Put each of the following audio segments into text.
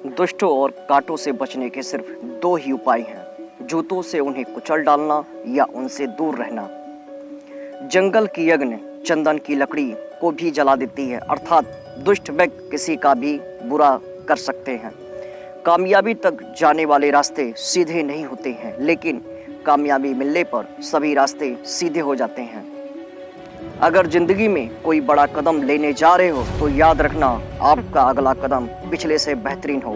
दुष्टों और कांटों से बचने के सिर्फ दो ही उपाय हैं, जूतों से उन्हें कुचल डालना या उनसे दूर रहना। जंगल की अग्नि चंदन की लकड़ी को भी जला देती है, अर्थात दुष्ट व्यक्ति किसी का भी बुरा कर सकते हैं। कामयाबी तक जाने वाले रास्ते सीधे नहीं होते हैं, लेकिन कामयाबी मिलने पर सभी रास्ते सीधे हो जाते हैं। अगर जिंदगी में कोई बड़ा कदम लेने जा रहे हो तो याद रखना, आपका अगला कदम पिछले से बेहतरीन हो।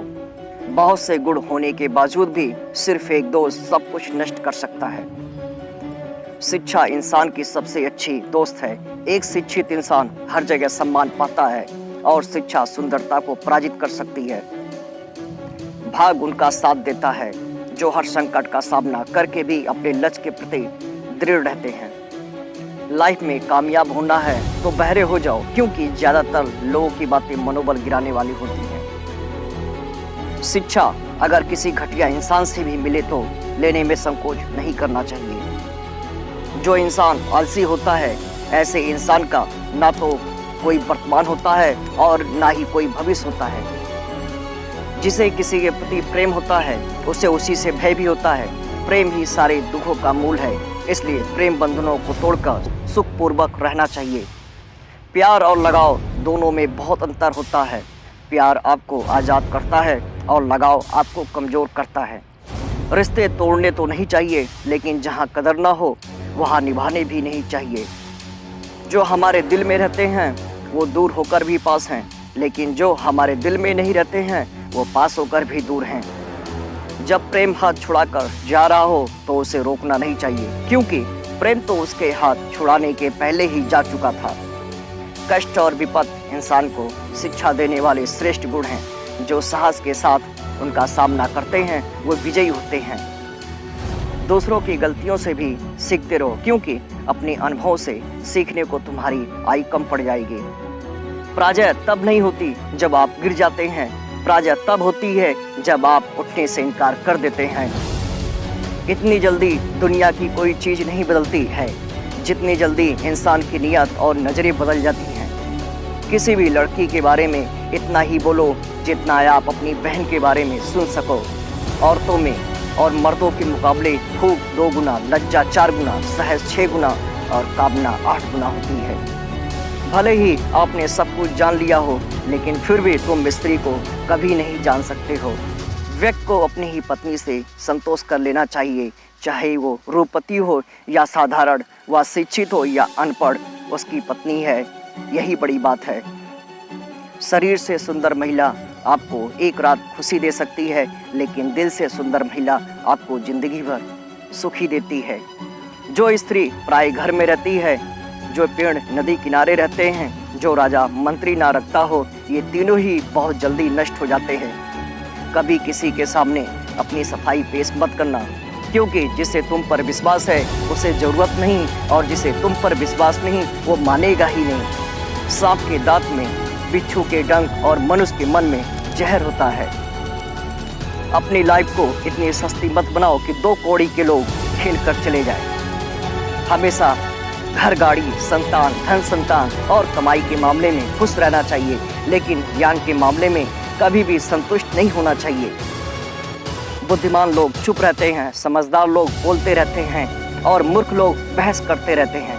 बहुत से गुण होने के बावजूद भी सिर्फ एक दोस्त सब कुछ नष्ट कर सकता है। शिक्षा इंसान की सबसे अच्छी दोस्त है। एक शिक्षित इंसान हर जगह सम्मान पाता है और शिक्षा सुंदरता को पराजित कर सकती है। भाग उनका साथ देता है जो हर संकट का सामना करके भी अपने लक्ष्य के प्रति दृढ़ रहते हैं। लाइफ में कामयाब होना है तो बहरे हो जाओ, क्योंकि ज्यादातर लोगों की बातें मनोबल गिराने वाली होती हैं। शिक्षा अगर किसी घटिया इंसान से भी मिले तो लेने में संकोच नहीं करना चाहिए। जो इंसान आलसी होता है, ऐसे इंसान का ना तो कोई वर्तमान होता है और ना ही कोई भविष्य होता है। जिसे किसी के प्रति प्रेम होता है, उसे उसी से भय भी होता है। प्रेम ही सारे दुखों का मूल है, इसलिए प्रेम बंधनों को तोड़कर सुखपूर्वक रहना चाहिए। प्यार और लगाव दोनों में बहुत अंतर होता है। प्यार आपको आज़ाद करता है और लगाव आपको कमज़ोर करता है। रिश्ते तोड़ने तो नहीं चाहिए, लेकिन जहाँ कदर ना हो वहाँ निभाने भी नहीं चाहिए। जो हमारे दिल में रहते हैं वो दूर होकर भी पास हैं, लेकिन जो हमारे दिल में नहीं रहते हैं वो पास होकर भी दूर हैं। जब प्रेम हाथ छुड़ाकर जा रहा हो तो उसे रोकना नहीं चाहिए, क्योंकि प्रेम तो उसके हाथ छुड़ाने के पहले ही जा चुका था। कष्ट और विपद इंसान को शिक्षा देने वाले श्रेष्ठ गुण हैं। जो साहस के साथ उनका सामना करते हैं वो विजयी होते हैं। दूसरों की गलतियों से भी सीखते रहो, क्योंकि अपने अनुभव से सीखने को तुम्हारी आयु कम पड़ जाएगी। पराजय तब नहीं होती जब आप गिर जाते हैं, पराजय तब होती है जब आप उठने से इनकार कर देते हैं। इतनी जल्दी दुनिया की कोई चीज़ नहीं बदलती है जितनी जल्दी इंसान की नियत और नज़रें बदल जाती हैं। किसी भी लड़की के बारे में इतना ही बोलो जितना आप अपनी बहन के बारे में सुन सको। औरतों में और मर्दों के मुकाबले खूब 2 गुना, लज्जा 4 गुना, सहज 6 गुना और कामना 8 गुना होती है। भले ही आपने सब कुछ जान लिया हो, लेकिन फिर भी तुम मिस्त्री को कभी नहीं जान सकते हो। व्यक्ति को अपनी ही पत्नी से संतोष कर लेना चाहिए, चाहे वो रूपवती हो या साधारण, वह शिक्षित हो या अनपढ़, उसकी पत्नी है, यही बड़ी बात है। शरीर से सुंदर महिला आपको एक रात खुशी दे सकती है, लेकिन दिल से सुंदर महिला आपको जिंदगी भर सुखी देती है। जो स्त्री प्राय घर में रहती है, जो पेड़ नदी किनारे रहते हैं, जो राजा मंत्री ना रखता हो, ये तीनों ही बहुत जल्दी नष्ट हो जाते हैं। कभी किसी के सामने अपनी सफाई पेश मत करना, क्योंकि जिसे तुम पर विश्वास है उसे जरूरत नहीं, और जिसे तुम पर विश्वास नहीं वो मानेगा ही नहीं। सांप के दांत में, बिच्छू के डंक और मनुष्य के मन में जहर होता है। अपनी लाइफ को इतनी सस्ती मत बनाओ कि 2 कौड़ी के लोग खेल कर चले जाए। हमेशा घर, गाड़ी, संतान, धन संतान और कमाई के मामले में खुश रहना चाहिए, लेकिन ज्ञान के मामले में कभी भी संतुष्ट नहीं होना चाहिए। बुद्धिमान लोग चुप रहते हैं, समझदार लोग बोलते रहते हैं और मूर्ख लोग बहस करते रहते हैं।